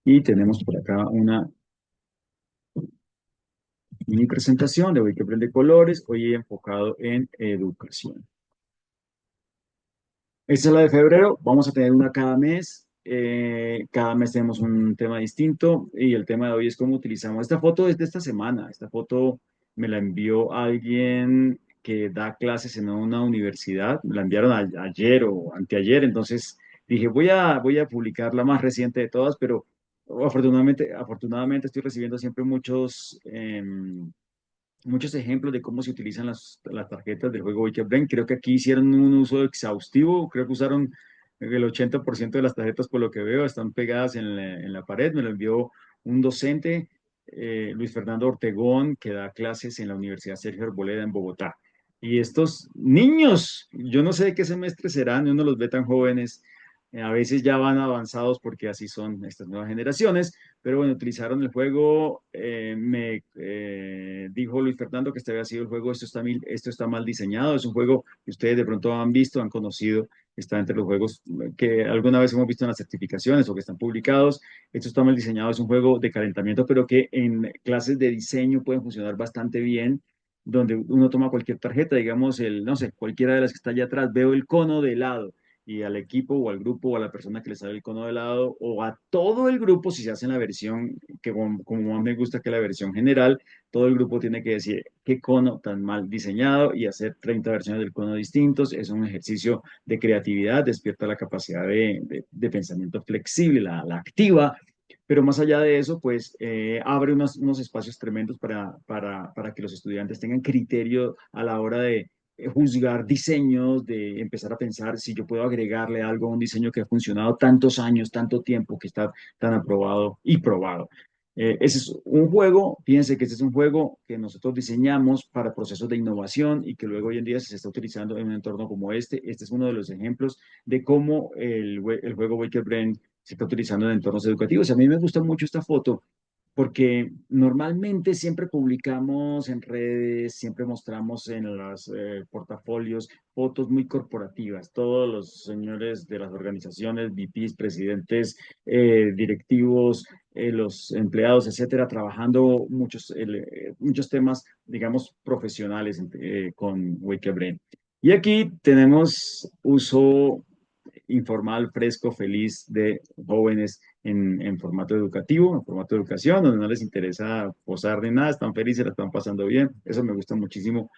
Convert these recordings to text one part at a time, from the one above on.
Y tenemos por acá una mini presentación de Hoy que aprende colores, hoy enfocado en educación. Esta es la de febrero, vamos a tener una cada mes tenemos un tema distinto y el tema de hoy es cómo utilizamos. Esta foto es de esta semana, esta foto me la envió alguien que da clases en una universidad, me la enviaron ayer o anteayer, entonces dije voy a publicar la más reciente de todas, pero afortunadamente estoy recibiendo siempre muchos ejemplos de cómo se utilizan las tarjetas del juego Wicked Brain. Creo que aquí hicieron un uso exhaustivo, creo que usaron el 80% de las tarjetas por lo que veo, están pegadas en la pared. Me lo envió un docente, Luis Fernando Ortegón, que da clases en la Universidad Sergio Arboleda en Bogotá. Y estos niños, yo no sé de qué semestre serán, uno los ve tan jóvenes, a veces ya van avanzados porque así son estas nuevas generaciones, pero bueno, utilizaron el juego. Me dijo Luis Fernando que este había sido el juego. Esto está mal diseñado. Es un juego que ustedes de pronto han visto, han conocido. Está entre los juegos que alguna vez hemos visto en las certificaciones o que están publicados. Esto está mal diseñado. Es un juego de calentamiento, pero que en clases de diseño pueden funcionar bastante bien, donde uno toma cualquier tarjeta, digamos, no sé, cualquiera de las que está allá atrás. Veo el cono de helado y al equipo o al grupo o a la persona que le sale el cono de helado o a todo el grupo, si se hace en la versión que como más me gusta que la versión general, todo el grupo tiene que decir qué cono tan mal diseñado y hacer 30 versiones del cono distintos. Es un ejercicio de creatividad, despierta la capacidad de pensamiento flexible, la activa. Pero más allá de eso, pues abre unos espacios tremendos para que los estudiantes tengan criterio a la hora de juzgar diseños, de empezar a pensar si yo puedo agregarle algo a un diseño que ha funcionado tantos años, tanto tiempo, que está tan aprobado y probado. Ese es un juego, fíjense que este es un juego que nosotros diseñamos para procesos de innovación y que luego hoy en día se está utilizando en un entorno como este. Este es uno de los ejemplos de cómo el juego Wicked Brain se está utilizando en entornos educativos. A mí me gusta mucho esta foto porque normalmente siempre publicamos en redes, siempre mostramos en los portafolios fotos muy corporativas. Todos los señores de las organizaciones, VPs, presidentes, directivos, los empleados, etcétera, trabajando muchos temas, digamos, profesionales con Wake Brain. Y aquí tenemos uso informal, fresco, feliz de jóvenes en formato educativo, en formato de educación, donde no les interesa posar de nada, están felices, la están pasando bien. Eso me gusta muchísimo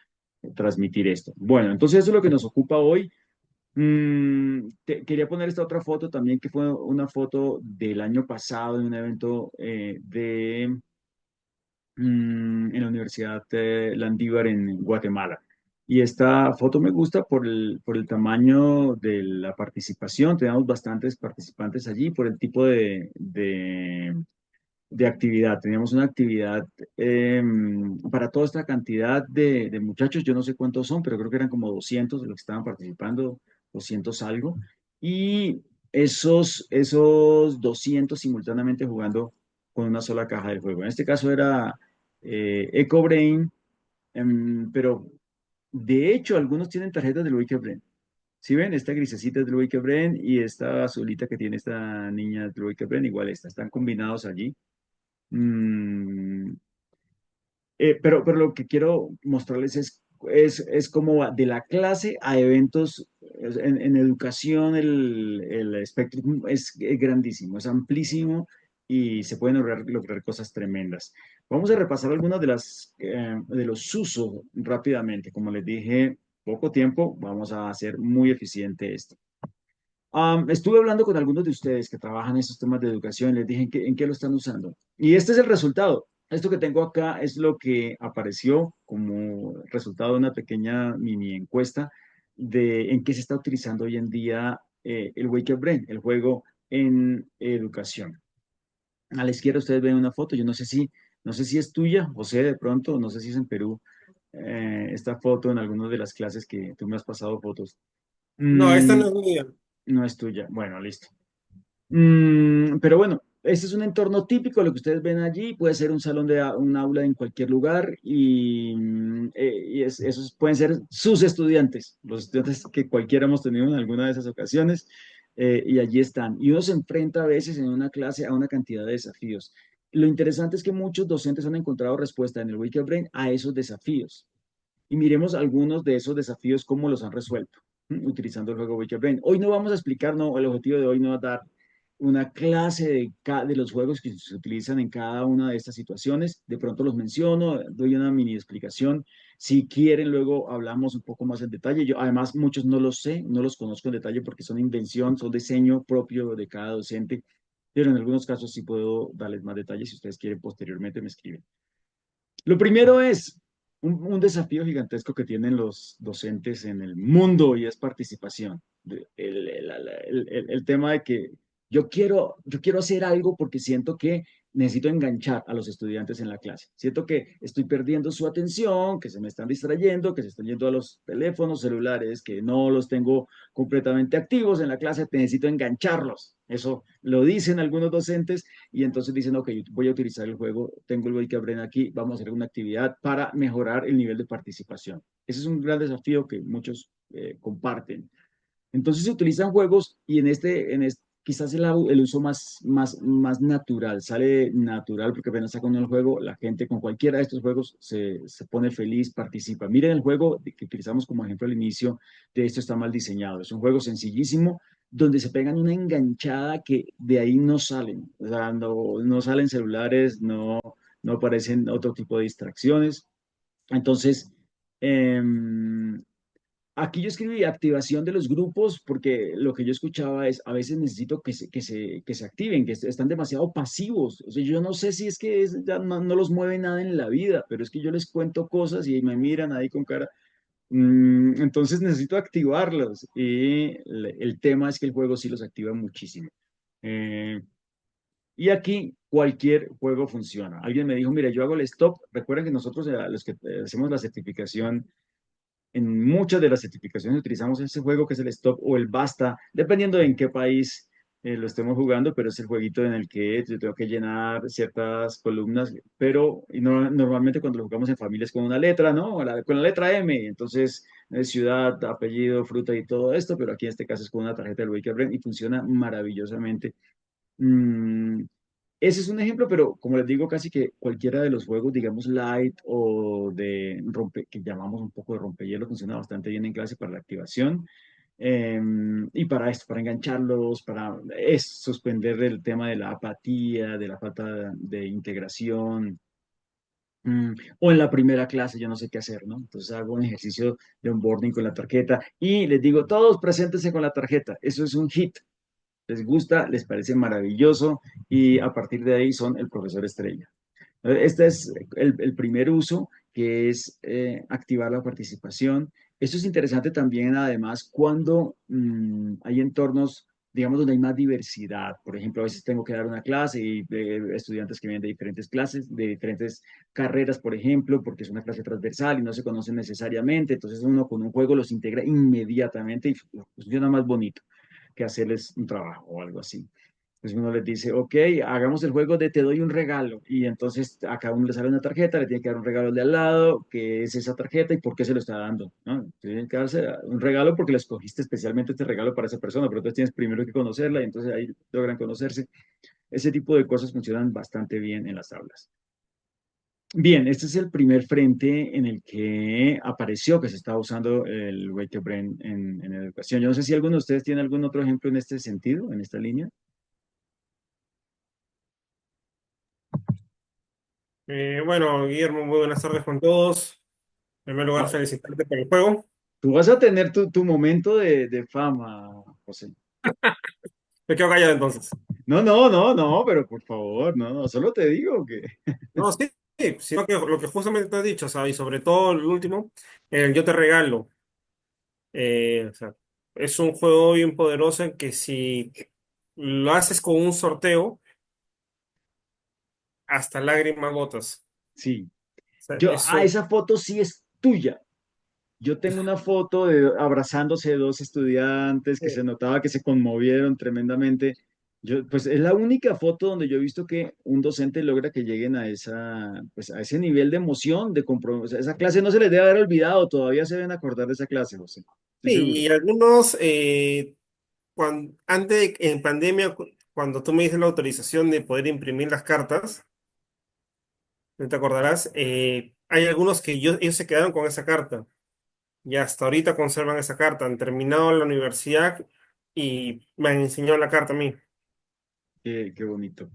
transmitir esto. Bueno, entonces eso es lo que nos ocupa hoy. Quería poner esta otra foto también, que fue una foto del año pasado en un evento en la Universidad de Landívar en Guatemala. Y esta foto me gusta por el tamaño de la participación. Tenemos bastantes participantes allí por el tipo de actividad. Teníamos una actividad para toda esta cantidad de muchachos. Yo no sé cuántos son, pero creo que eran como 200 de los que estaban participando, 200 algo. Y esos 200 simultáneamente jugando con una sola caja del juego. En este caso era EcoBrain, pero de hecho algunos tienen tarjetas del Wicked Brain. Si ven, esta grisecita es del Wicked Brain y esta azulita que tiene esta niña del Wicked Brain, igual esta, están combinados allí. Mm, pero lo que quiero mostrarles es cómo va de la clase a eventos. En educación el espectro es grandísimo, es amplísimo y se pueden lograr cosas tremendas. Vamos a repasar algunas de los usos rápidamente. Como les dije, poco tiempo, vamos a hacer muy eficiente esto. Estuve hablando con algunos de ustedes que trabajan en esos temas de educación, les dije en qué lo están usando. Y este es el resultado. Esto que tengo acá es lo que apareció como resultado de una pequeña mini encuesta de en qué se está utilizando hoy en día el Wake Up Brain, el juego en educación. A la izquierda ustedes ven una foto, yo no sé si es tuya, José, de pronto, no sé si es en Perú, esta foto en alguna de las clases que tú me has pasado fotos. No, esta Mm, no es mía. no es tuya. Bueno, listo. Pero bueno, este es un entorno típico, lo que ustedes ven allí, puede ser un salón un aula en cualquier lugar y esos pueden ser sus estudiantes, los estudiantes que cualquiera hemos tenido en alguna de esas ocasiones. y allí están. Y uno se enfrenta a veces en una clase a una cantidad de desafíos. Lo interesante es que muchos docentes han encontrado respuesta en el Wake Up Brain a esos desafíos. Y miremos algunos de esos desafíos, cómo los han resuelto utilizando el juego Wake Up Brain. Hoy no vamos a explicar, no, el objetivo de hoy no es dar una clase de los juegos que se utilizan en cada una de estas situaciones. De pronto los menciono, doy una mini explicación. Si quieren, luego hablamos un poco más en detalle. Yo, además, muchos no los sé, no los conozco en detalle porque son invención, son diseño propio de cada docente, pero en algunos casos sí puedo darles más detalles. Si ustedes quieren, posteriormente me escriben. Lo primero es un desafío gigantesco que tienen los docentes en el mundo y es participación. El tema de que yo quiero hacer algo porque siento que necesito enganchar a los estudiantes en la clase. Siento que estoy perdiendo su atención, que se me están distrayendo, que se están yendo a los teléfonos celulares, que no los tengo completamente activos en la clase, necesito engancharlos. Eso lo dicen algunos docentes y entonces dicen, ok, voy a utilizar el juego, tengo el Wake Up Brain aquí, vamos a hacer una actividad para mejorar el nivel de participación. Ese es un gran desafío que muchos comparten. Entonces se utilizan juegos y en este quizás el uso más natural, sale natural porque apenas saca uno el juego, la gente con cualquiera de estos juegos se pone feliz, participa. Miren el juego que utilizamos como ejemplo al inicio de esto está mal diseñado. Es un juego sencillísimo donde se pegan una enganchada que de ahí no salen. O sea, no salen celulares, no aparecen otro tipo de distracciones. Entonces, em, aquí yo escribí activación de los grupos porque lo que yo escuchaba es a veces necesito que se activen, están demasiado pasivos. O sea, yo no sé si es que ya no los mueve nada en la vida, pero es que yo les cuento cosas y me miran ahí con cara. Entonces necesito activarlos y el tema es que el juego sí los activa muchísimo. Eh, y aquí cualquier juego funciona. Alguien me dijo, mira, yo hago el stop. Recuerden que nosotros, los que hacemos la certificación, en muchas de las certificaciones utilizamos ese juego que es el stop o el basta, dependiendo de en qué país lo estemos jugando, pero es el jueguito en el que yo tengo que llenar ciertas columnas, pero y normalmente cuando lo jugamos en familia es con una letra, ¿no? Con la letra M, entonces ciudad, apellido, fruta y todo esto, pero aquí en este caso es con una tarjeta del Wake Up Brain y funciona maravillosamente. Mm, Ese es un ejemplo, pero como les digo, casi que cualquiera de los juegos, digamos, light o de rompe, que llamamos un poco de rompehielo, funciona bastante bien en clase para la activación. Y para esto, para engancharlos, para suspender el tema de la apatía, de la falta de integración. O en la primera clase yo no sé qué hacer, ¿no? Entonces hago un ejercicio de onboarding con la tarjeta y les digo, todos preséntense con la tarjeta. Eso es un hit, les gusta, les parece maravilloso y a partir de ahí son el profesor estrella. Este es el primer uso, que es activar la participación. Esto es interesante también, además, cuando hay entornos, digamos, donde hay más diversidad. Por ejemplo, a veces tengo que dar una clase y estudiantes que vienen de diferentes clases, de diferentes carreras, por ejemplo, porque es una clase transversal y no se conocen necesariamente. Entonces uno con un juego los integra inmediatamente y funciona más bonito que hacerles un trabajo o algo así. Pues uno les dice, ok, hagamos el juego de te doy un regalo. Y entonces a cada uno le sale una tarjeta, le tiene que dar un regalo al de al lado, que es esa tarjeta y por qué se lo está dando, ¿no? Tienen que darse un regalo porque le escogiste especialmente este regalo para esa persona, pero entonces tienes primero que conocerla y entonces ahí logran conocerse. Ese tipo de cosas funcionan bastante bien en las aulas. Bien, este es el primer frente en el que apareció que se estaba usando el Wake Up Brain en educación. Yo no sé si alguno de ustedes tiene algún otro ejemplo en este sentido, en esta línea. Bueno, Guillermo, muy buenas tardes con todos. En primer lugar, Ah, felicitarte por el juego. tú vas a tener tu momento de fama, José. Me quedo callado entonces. No, no, no, no, pero por favor, no, no, solo te digo que No, sí, sí, sino que lo que justamente te has dicho, ¿sabes? Y sobre todo el último, yo te regalo. O sea, es un juego bien poderoso en que si lo haces con un sorteo, hasta lágrimas botas. sí. O sea, eso, Esa foto sí es tuya. Yo tengo una foto de abrazándose dos estudiantes que se notaba que se conmovieron tremendamente. Pues es la única foto donde yo he visto que un docente logra que lleguen pues a ese nivel de emoción, de compromiso. O sea, esa clase no se les debe haber olvidado, todavía se deben acordar de esa clase, José. Estoy sí, seguro. y algunos en pandemia, cuando tú me dices la autorización de poder imprimir las cartas, ¿no te acordarás? Hay algunos que ellos se quedaron con esa carta y hasta ahorita conservan esa carta. Han terminado la universidad y me han enseñado la carta a mí. Qué bonito.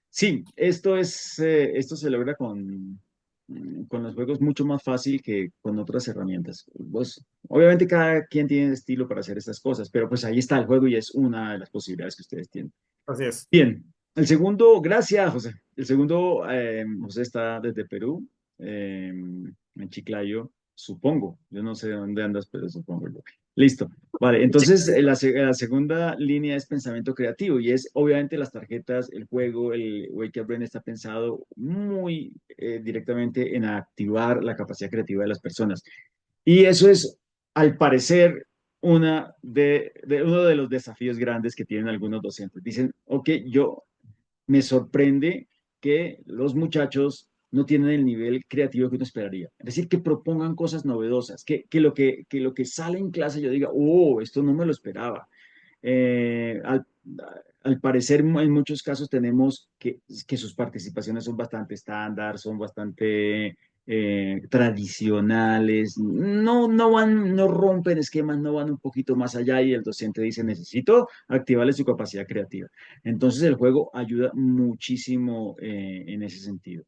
Sí, esto se logra con los juegos mucho más fácil que con otras herramientas. Pues, obviamente cada quien tiene estilo para hacer estas cosas, pero pues ahí está el juego y es una de las posibilidades que ustedes tienen. Así es. Bien, el segundo, gracias, José. El segundo, José está desde Perú, en Chiclayo, supongo. Yo no sé de dónde andas, pero supongo yo. Listo. Vale, entonces la segunda línea es pensamiento creativo y es obviamente las tarjetas, el juego, el Wake Up Brain está pensado muy directamente en activar la capacidad creativa de las personas. Y eso es, al parecer, uno de los desafíos grandes que tienen algunos docentes. Dicen, ok, yo me sorprende que los muchachos no tienen el nivel creativo que uno esperaría. Es decir, que propongan cosas novedosas, que lo que sale en clase yo diga, oh, esto no me lo esperaba. Eh, al, al parecer, en muchos casos tenemos que sus participaciones son bastante estándar, son bastante tradicionales, no rompen esquemas, no van un poquito más allá y el docente dice, necesito activarle su capacidad creativa. Entonces el juego ayuda muchísimo en ese sentido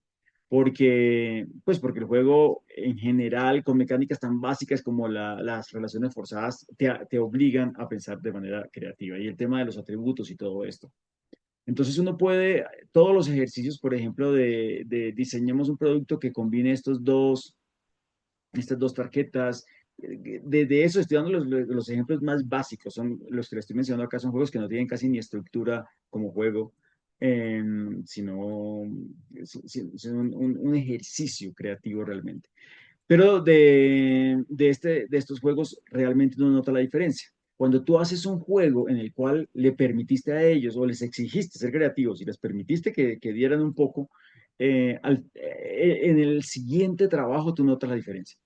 porque el juego en general, con mecánicas tan básicas como las relaciones forzadas, te obligan a pensar de manera creativa. Y el tema de los atributos y todo esto. Entonces uno puede, todos los ejercicios, por ejemplo, de diseñemos un producto que combine estas dos tarjetas. De eso estoy dando los ejemplos más básicos, son los que les estoy mencionando acá, son juegos que no tienen casi ni estructura como juego, sino, sino un ejercicio creativo realmente. Pero de estos juegos realmente uno nota la diferencia. Cuando tú haces un juego en el cual le permitiste a ellos o les exigiste ser creativos y les permitiste que dieran un poco, en el siguiente trabajo tú notas la diferencia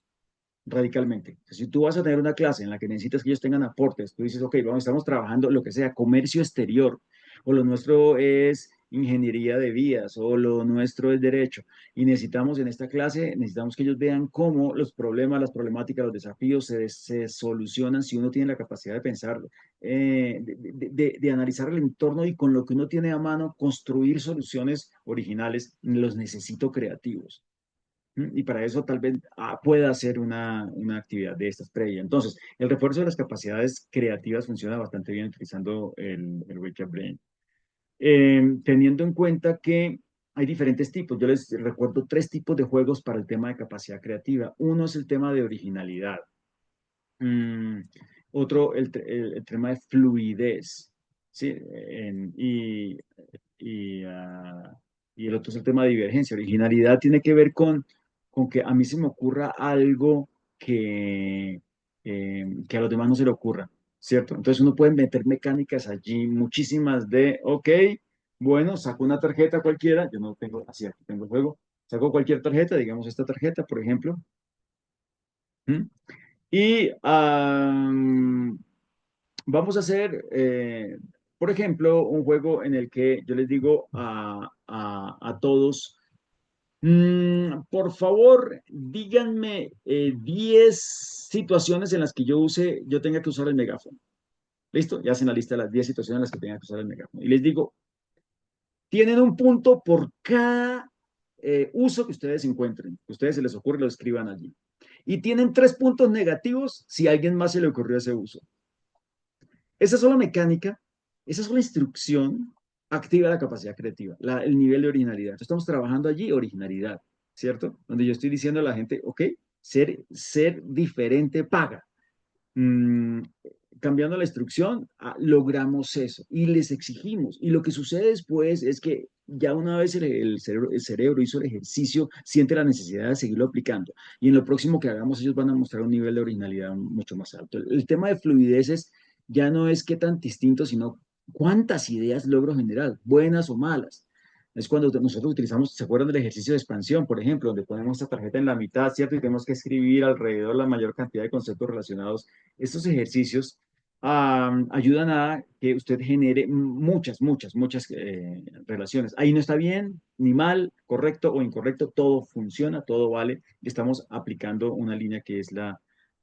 radicalmente. Si tú vas a tener una clase en la que necesitas que ellos tengan aportes, tú dices, ok, vamos, estamos trabajando lo que sea, comercio exterior, o lo nuestro es ingeniería de vías, o lo nuestro es derecho, y necesitamos en esta clase, necesitamos que ellos vean cómo los problemas, las problemáticas, los desafíos se solucionan si uno tiene la capacidad de pensar, de analizar el entorno y con lo que uno tiene a mano, construir soluciones originales, los necesito creativos. Y para eso tal vez pueda hacer una actividad de estas previa. Entonces, el refuerzo de las capacidades creativas funciona bastante bien utilizando el Wake Up Brain. Teniendo en cuenta que hay diferentes tipos. Yo les recuerdo tres tipos de juegos para el tema de capacidad creativa. Uno es el tema de originalidad. Mm, otro, el tema de fluidez. ¿Sí? Y, ah, y el otro es el tema de divergencia. Originalidad tiene que ver con que a mí se me ocurra algo que a los demás no se le ocurra, ¿cierto? Entonces uno puede meter mecánicas allí, muchísimas ok, bueno, saco una tarjeta cualquiera, yo no tengo, así aquí tengo el juego, saco cualquier tarjeta, digamos esta tarjeta, por ejemplo, ¿m? y vamos a hacer, por ejemplo, un juego en el que yo les digo a todos, por favor, díganme 10 situaciones en las que yo tenga que usar el megáfono. ¿Listo? Ya hacen la lista de las 10 situaciones en las que tenga que usar el megáfono. Y les digo, tienen un punto por cada uso que ustedes encuentren, que a ustedes se les ocurre, lo escriban allí. Y tienen 3 puntos negativos si a alguien más se le ocurrió ese uso. Esa sola mecánica, esa sola instrucción activa la capacidad creativa, el nivel de originalidad. Entonces estamos trabajando allí originalidad, ¿cierto? Donde yo estoy diciendo a la gente, ok, ser diferente paga. Mm, cambiando la instrucción, logramos eso y les exigimos. Y lo que sucede después es que ya una vez el cerebro hizo el ejercicio, siente la necesidad de seguirlo aplicando. Y en lo próximo que hagamos, ellos van a mostrar un nivel de originalidad mucho más alto. El tema de fluidez ya no es qué tan distinto, sino cuántas ideas logro generar, buenas o malas. Es cuando nosotros utilizamos, ¿se acuerdan del ejercicio de expansión, por ejemplo, donde ponemos esta tarjeta en la mitad, ¿cierto? Y tenemos que escribir alrededor la mayor cantidad de conceptos relacionados. Estos ejercicios ayudan a que usted genere muchas relaciones. Ahí no está bien, ni mal, correcto o incorrecto, todo funciona, todo vale. Estamos aplicando una línea que es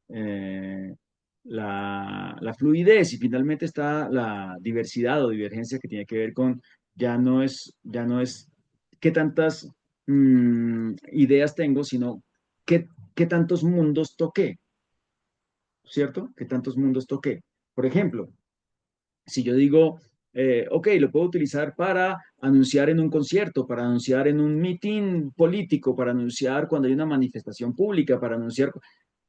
eh, la fluidez y finalmente está la diversidad o divergencia que tiene que ver con ya no es qué tantas ideas tengo, sino qué, qué tantos mundos toqué, ¿cierto? ¿Qué tantos mundos toqué? Por ejemplo, si yo digo, ok, lo puedo utilizar para anunciar en un concierto, para anunciar en un meeting político, para anunciar cuando hay una manifestación pública, para anunciar...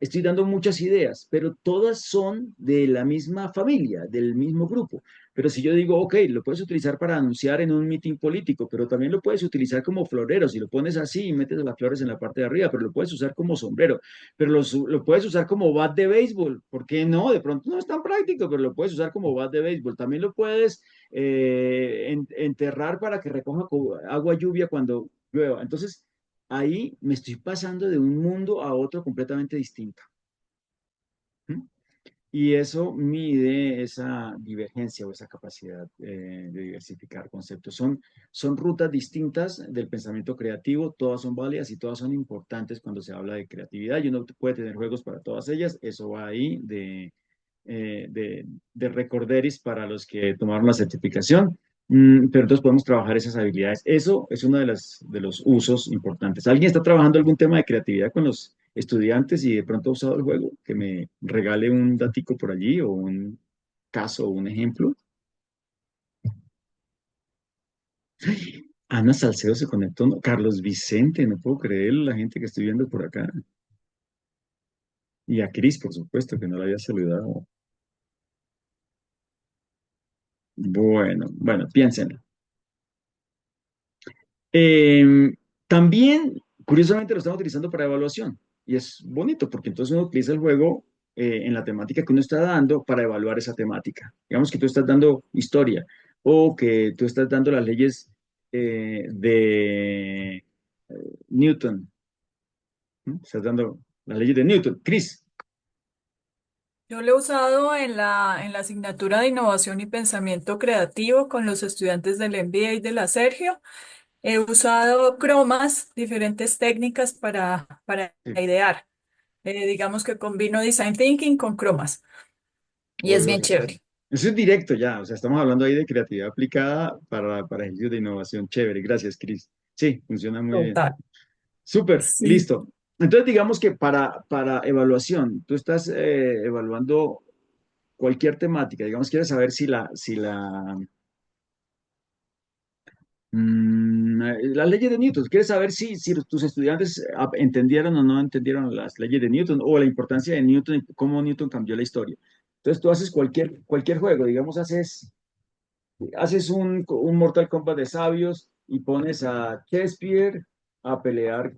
Estoy dando muchas ideas, pero todas son de la misma familia, del mismo grupo. Pero si yo digo, ok, lo puedes utilizar para anunciar en un meeting político, pero también lo puedes utilizar como florero, si lo pones así y metes las flores en la parte de arriba, pero lo puedes usar como sombrero, pero lo puedes usar como bat de béisbol. ¿Por qué no? De pronto no es tan práctico, pero lo puedes usar como bat de béisbol. También lo puedes enterrar para que recoja agua lluvia cuando llueva. Entonces, ahí me estoy pasando de un mundo a otro completamente distinto. ¿Mm? Y eso mide esa divergencia o esa capacidad de diversificar conceptos. Son rutas distintas del pensamiento creativo, todas son válidas y todas son importantes cuando se habla de creatividad. Y uno puede tener juegos para todas ellas, eso va ahí de recorderis para los que tomaron la certificación. Pero entonces podemos trabajar esas habilidades. Eso es uno de los usos importantes. ¿Alguien está trabajando algún tema de creatividad con los estudiantes y de pronto ha usado el juego? Que me regale un datico por allí o un caso o un ejemplo. Ana Salcedo se conectó, ¿no? Carlos Vicente, no puedo creer la gente que estoy viendo por acá. Y a Cris, por supuesto, que no la había saludado. Bueno, piénsenlo. Eh, También, curiosamente, lo estamos utilizando para evaluación y es bonito porque entonces uno utiliza el juego en la temática que uno está dando para evaluar esa temática. Digamos que tú estás dando historia o que tú estás dando las leyes de Newton. ¿No? Estás dando las leyes de Newton. Chris, Yo lo he usado en la asignatura de innovación y pensamiento creativo con los estudiantes del MBA y de la Sergio. He usado cromas, diferentes técnicas para sí, idear. Digamos que combino design thinking con cromas y es bien chévere. eso es directo ya, o sea, estamos hablando ahí de creatividad aplicada para ejercicios de innovación. Chévere, gracias, Chris. Sí, funciona muy bien. Total. Súper, Sí. listo. Entonces, digamos que para evaluación, tú estás evaluando cualquier temática, digamos, quieres saber las leyes de Newton, quieres saber si tus estudiantes entendieron o no entendieron las leyes de Newton o la importancia de Newton y cómo Newton cambió la historia. Entonces, tú haces cualquier juego, digamos, haces un Mortal Kombat de sabios y pones a Shakespeare a pelear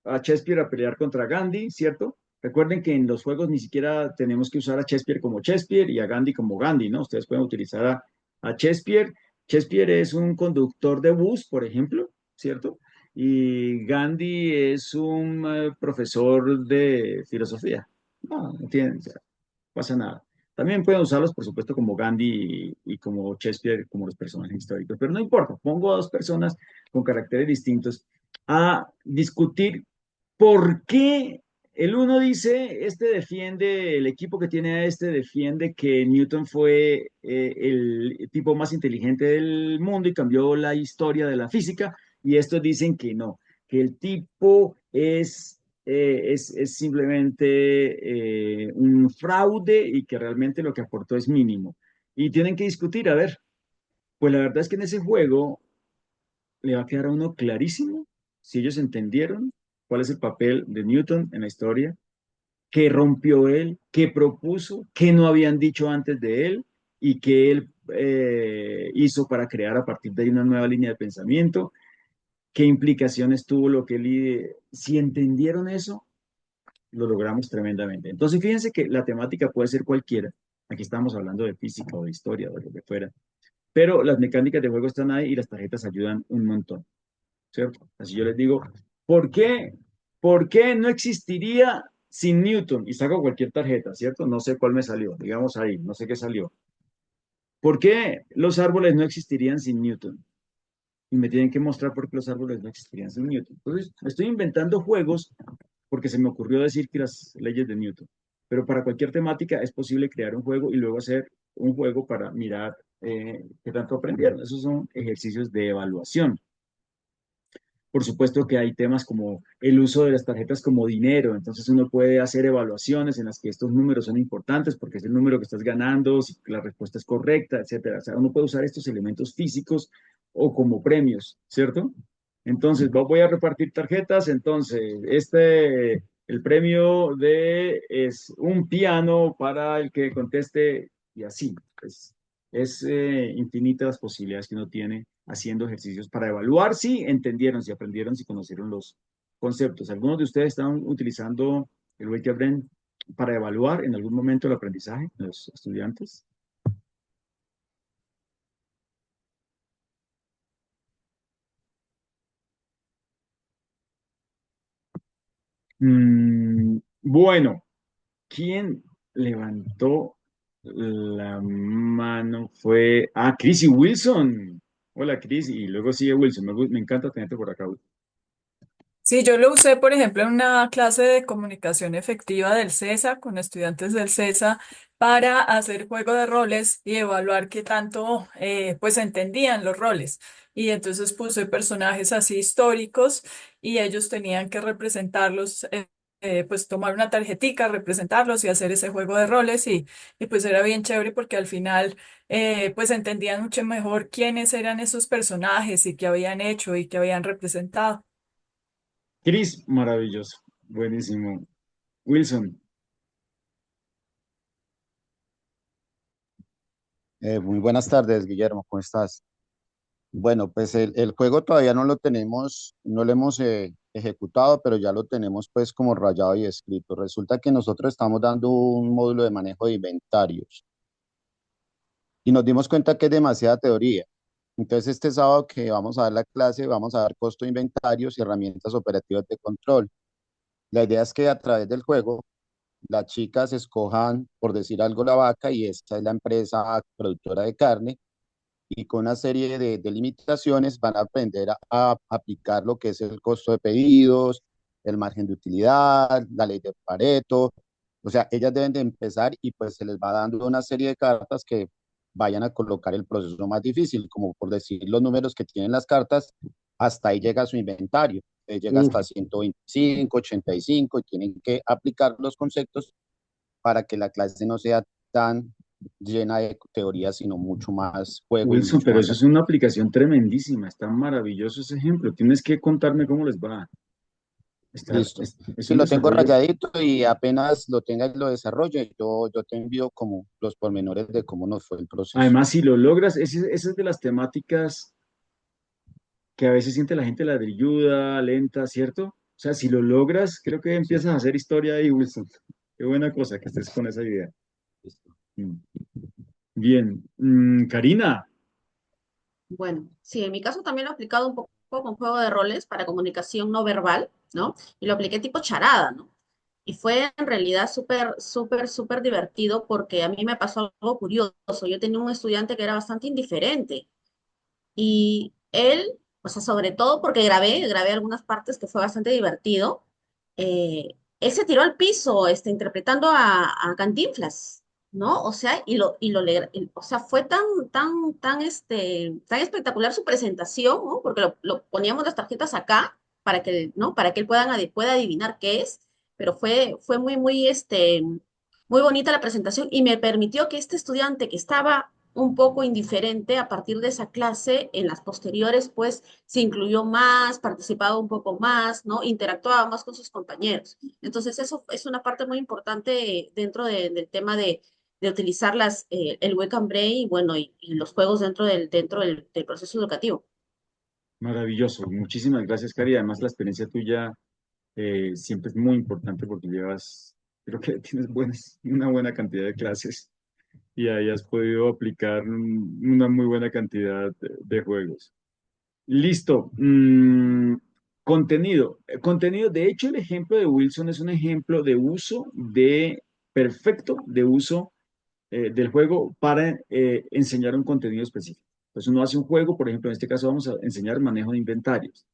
a Shakespeare a pelear contra Gandhi, ¿cierto? Recuerden que en los juegos ni siquiera tenemos que usar a Shakespeare como Shakespeare y a Gandhi como Gandhi, ¿no? Ustedes pueden utilizar a Shakespeare. Shakespeare es un conductor de bus, por ejemplo, ¿cierto? Y Gandhi es un profesor de filosofía. No tiene, o sea, pasa nada. También pueden usarlos, por supuesto, como Gandhi y como Shakespeare, como los personajes históricos, pero no importa, pongo a dos personas con caracteres distintos a discutir por qué el uno dice, este defiende, el equipo que tiene a este defiende que Newton fue el tipo más inteligente del mundo y cambió la historia de la física, y estos dicen que no, que el tipo es simplemente un fraude y que realmente lo que aportó es mínimo. Y tienen que discutir, a ver, pues la verdad es que en ese juego le va a quedar a uno clarísimo si ellos entendieron cuál es el papel de Newton en la historia, qué rompió él, qué propuso, qué no habían dicho antes de él y qué él hizo para crear a partir de ahí una nueva línea de pensamiento, qué implicaciones tuvo lo que él... Si entendieron eso, lo logramos tremendamente. Entonces, fíjense que la temática puede ser cualquiera. Aquí estamos hablando de física o de historia o de lo que fuera. Pero las mecánicas de juego están ahí y las tarjetas ayudan un montón, ¿cierto? Así yo les digo, ¿por qué, ¿por qué no existiría sin Newton y saco cualquier tarjeta, ¿cierto? No sé cuál me salió, digamos ahí, no sé qué salió. ¿Por qué los árboles no existirían sin Newton? Y me tienen que mostrar por qué los árboles no existirían sin Newton. Entonces, estoy inventando juegos porque se me ocurrió decir que las leyes de Newton. Pero para cualquier temática es posible crear un juego y luego hacer un juego para mirar qué tanto aprendieron. Esos son ejercicios de evaluación. Por supuesto que hay temas como el uso de las tarjetas como dinero, entonces uno puede hacer evaluaciones en las que estos números son importantes porque es el número que estás ganando, si la respuesta es correcta, etcétera. O sea, uno puede usar estos elementos físicos o como premios, ¿cierto? Entonces, voy a repartir tarjetas, entonces, el premio es un piano para el que conteste y así. Es infinitas las posibilidades que uno tiene haciendo ejercicios para evaluar si entendieron, si aprendieron, si conocieron los conceptos. ¿Algunos de ustedes están utilizando el Wake Up Brain para evaluar en algún momento el aprendizaje de los estudiantes? Bueno, ¿quién levantó la mano? Fue, Chris y Wilson. Hola, Chris, y luego sigue Wilson. Me encanta tenerte por acá. Sí, yo lo usé, por ejemplo, en una clase de comunicación efectiva del CESA, con estudiantes del CESA, para hacer juego de roles y evaluar qué tanto pues entendían los roles. Y entonces puse personajes así históricos y ellos tenían que representarlos, pues tomar una tarjetica, representarlos y hacer ese juego de roles y pues era bien chévere porque al final pues entendían mucho mejor quiénes eran esos personajes y qué habían hecho y qué habían representado. Chris, maravilloso. Buenísimo. Wilson. Muy buenas tardes, Guillermo, ¿cómo estás? Bueno, pues el juego todavía no lo tenemos, no lo hemos ejecutado, pero ya lo tenemos pues como rayado y escrito. Resulta que nosotros estamos dando un módulo de manejo de inventarios y nos dimos cuenta que es demasiada teoría. Entonces este sábado que vamos a dar la clase, vamos a dar costo de inventarios y herramientas operativas de control. La idea es que a través del juego las chicas escojan, por decir algo, la vaca y esta es la empresa productora de carne y con una serie de limitaciones van a aprender a aplicar lo que es el costo de pedidos, el margen de utilidad, la ley de Pareto. O sea, ellas deben de empezar y pues se les va dando una serie de cartas que vayan a colocar el proceso más difícil, como por decir los números que tienen las cartas, hasta ahí llega su inventario, llega Uf, hasta 125, 85 y tienen que aplicar los conceptos para que la clase no sea tan llena de teoría, sino mucho más juego y Wilson, mucho pero más eso es activo. una aplicación tremendísima. Está maravilloso ese ejemplo. Tienes que contarme cómo les va. Listo. Es Sí, un lo tengo desarrollo. rayadito y apenas lo tenga y lo desarrolle, yo te envío como los pormenores de cómo nos fue el proceso. Además, si lo logras, esa es de las temáticas que a veces siente la gente ladrilluda, lenta, ¿cierto? O sea, si lo logras, creo que Sí, empiezas a hacer historia ahí, Wilson. Qué buena cosa que estés con esa idea. listo. Mm. Bien. Karina, Bueno, sí, en mi caso también lo he aplicado un poco con juego de roles para comunicación no verbal, ¿no? Y lo apliqué tipo charada, ¿no? Y fue en realidad súper, súper, súper divertido porque a mí me pasó algo curioso. Yo tenía un estudiante que era bastante indiferente y él, o sea, sobre todo porque grabé algunas partes que fue bastante divertido, él se tiró al piso, interpretando a Cantinflas, ¿no? O sea, o sea, fue tan espectacular su presentación, ¿no? Porque lo poníamos las tarjetas acá para que, ¿no? Para que él pueda adivinar qué es, pero fue muy bonita la presentación y me permitió que este estudiante que estaba un poco indiferente a partir de esa clase, en las posteriores, pues se incluyó más, participaba un poco más, ¿no? Interactuaba más con sus compañeros. Entonces, eso es una parte muy importante dentro del tema de utilizar el Wake and Brain y, bueno, y los juegos dentro del proceso educativo. maravilloso. Muchísimas gracias, Cari. Además, la experiencia tuya siempre es muy importante porque creo que tienes una buena cantidad de clases y ahí has podido aplicar una muy buena cantidad de juegos. Listo. Contenido, de hecho, el ejemplo de Wilson es un ejemplo de uso perfecto de uso del juego para enseñar un contenido específico. Entonces uno hace un juego, por ejemplo, en este caso vamos a enseñar manejo de inventarios,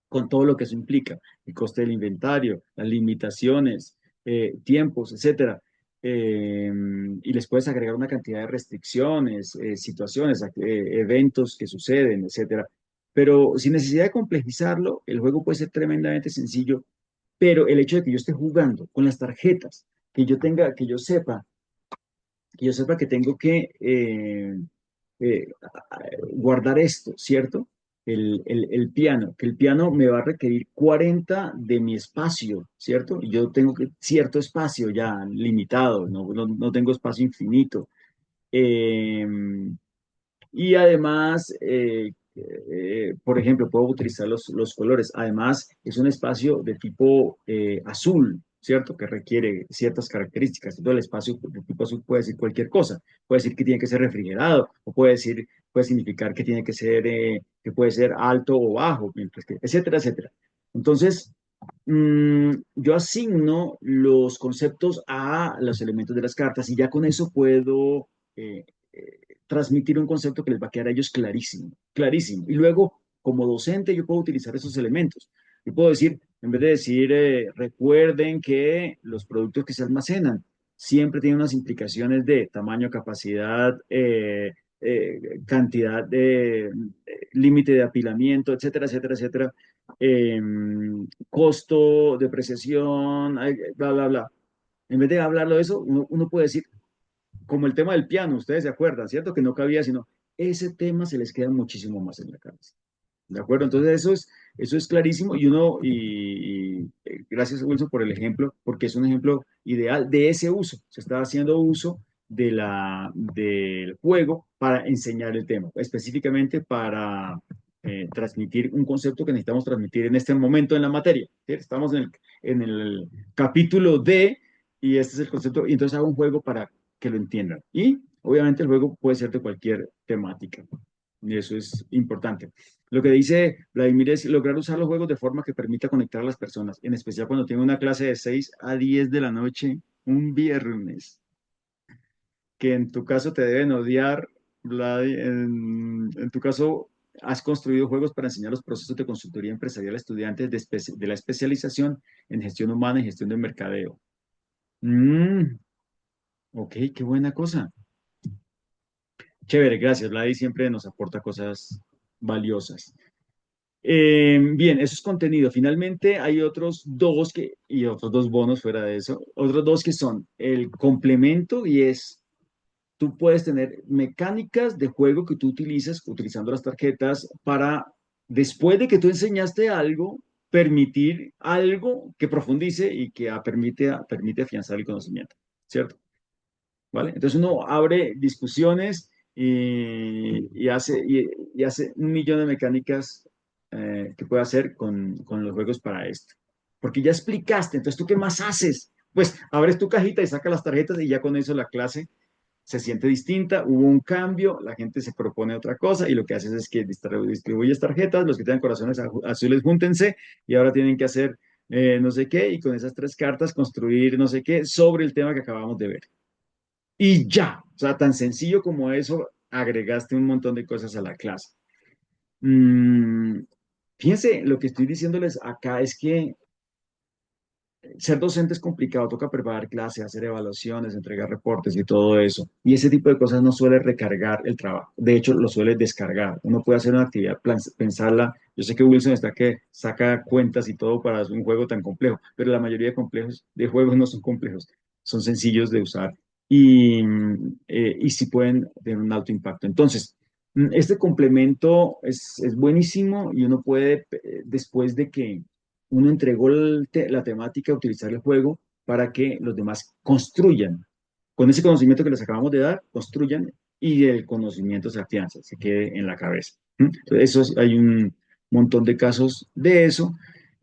con todo lo que eso implica, el coste del inventario, las limitaciones, tiempos, etcétera. Y les puedes agregar una cantidad de restricciones, situaciones, eventos que suceden, etcétera. Pero sin necesidad de complejizarlo, el juego puede ser tremendamente sencillo, pero el hecho de que yo esté jugando con las tarjetas, que yo sepa que tengo que eh, guardar esto, ¿cierto? El piano, que el piano me va a requerir 40 de mi espacio, ¿cierto? Y yo tengo cierto espacio ya limitado, no tengo espacio infinito. Eh, y además, por ejemplo, puedo utilizar los colores. Además, es un espacio de tipo azul, ¿cierto? Que requiere ciertas características. Todo el espacio de tipo azul puede decir cualquier cosa. Puede decir que tiene que ser refrigerado, o puede significar que tiene que ser, que puede ser alto o bajo, mientras que, etcétera, etcétera. Entonces, yo asigno los conceptos a los elementos de las cartas y ya con eso puedo transmitir un concepto que les va a quedar a ellos clarísimo, clarísimo. Y luego, como docente, yo puedo utilizar esos elementos. Yo puedo decir, en vez de decir, recuerden que los productos que se almacenan siempre tienen unas implicaciones de tamaño, capacidad, cantidad de límite de apilamiento, etcétera, etcétera, etcétera, eh, costo, depreciación, bla, bla, bla. En vez de hablarlo de eso, uno puede decir, como el tema del piano, ustedes se acuerdan, ¿cierto? Que no cabía, sino ese tema se les queda muchísimo más en la cabeza. ¿De acuerdo? Entonces eso es clarísimo gracias Wilson por el ejemplo, porque es un ejemplo ideal de ese uso. Se está haciendo uso del juego para enseñar el tema, específicamente para transmitir un concepto que necesitamos transmitir en este momento en la materia. ¿Sí? Estamos en el capítulo D y este es el concepto, y entonces hago un juego para que lo entiendan. Y obviamente el juego puede ser de cualquier temática, y eso es importante. Lo que dice Vladimir es lograr usar los juegos de forma que permita conectar a las personas, en especial cuando tiene una clase de 6 a 10 de la noche, un viernes, que en tu caso te deben odiar, Vlad, en tu caso has construido juegos para enseñar los procesos de consultoría empresarial a estudiantes de la especialización en gestión humana y gestión de mercadeo. Mm, ok, qué buena cosa. Chévere, gracias. Vladi siempre nos aporta cosas valiosas. Bien, eso es contenido. Finalmente hay y otros dos bonos fuera de eso, otros dos que son el complemento y tú puedes tener mecánicas de juego que tú utilizas utilizando las tarjetas para, después de que tú enseñaste algo, permitir algo que profundice y que permite afianzar el conocimiento, ¿cierto? ¿Vale? Entonces uno abre discusiones y hace un millón de mecánicas que puede hacer con los juegos para esto. Porque ya explicaste, entonces ¿tú qué más haces? Pues abres tu cajita y sacas las tarjetas y ya con eso la clase se siente distinta, hubo un cambio, la gente se propone otra cosa y lo que haces es que distribuyes tarjetas, los que tengan corazones azules júntense y ahora tienen que hacer no sé qué y con esas tres cartas construir no sé qué sobre el tema que acabamos de ver. Y ya, o sea, tan sencillo como eso, agregaste un montón de cosas a la clase. Mm, Fíjense, lo que estoy diciéndoles acá es que ser docente es complicado, toca preparar clases, hacer evaluaciones, entregar reportes y todo eso. Y ese tipo de cosas no suele recargar el trabajo. De hecho, lo suele descargar. Uno puede hacer una actividad, pensarla. Yo sé que Wilson está que saca cuentas y todo para hacer un juego tan complejo, pero la mayoría de juegos no son complejos, son sencillos de usar y sí pueden tener un alto impacto. Entonces, este complemento es buenísimo y uno puede, después de que uno entregó la temática, utilizar el juego para que los demás construyan. Con ese conocimiento que les acabamos de dar, construyan y el conocimiento se afianza, se quede en la cabeza. Entonces, hay un montón de casos de eso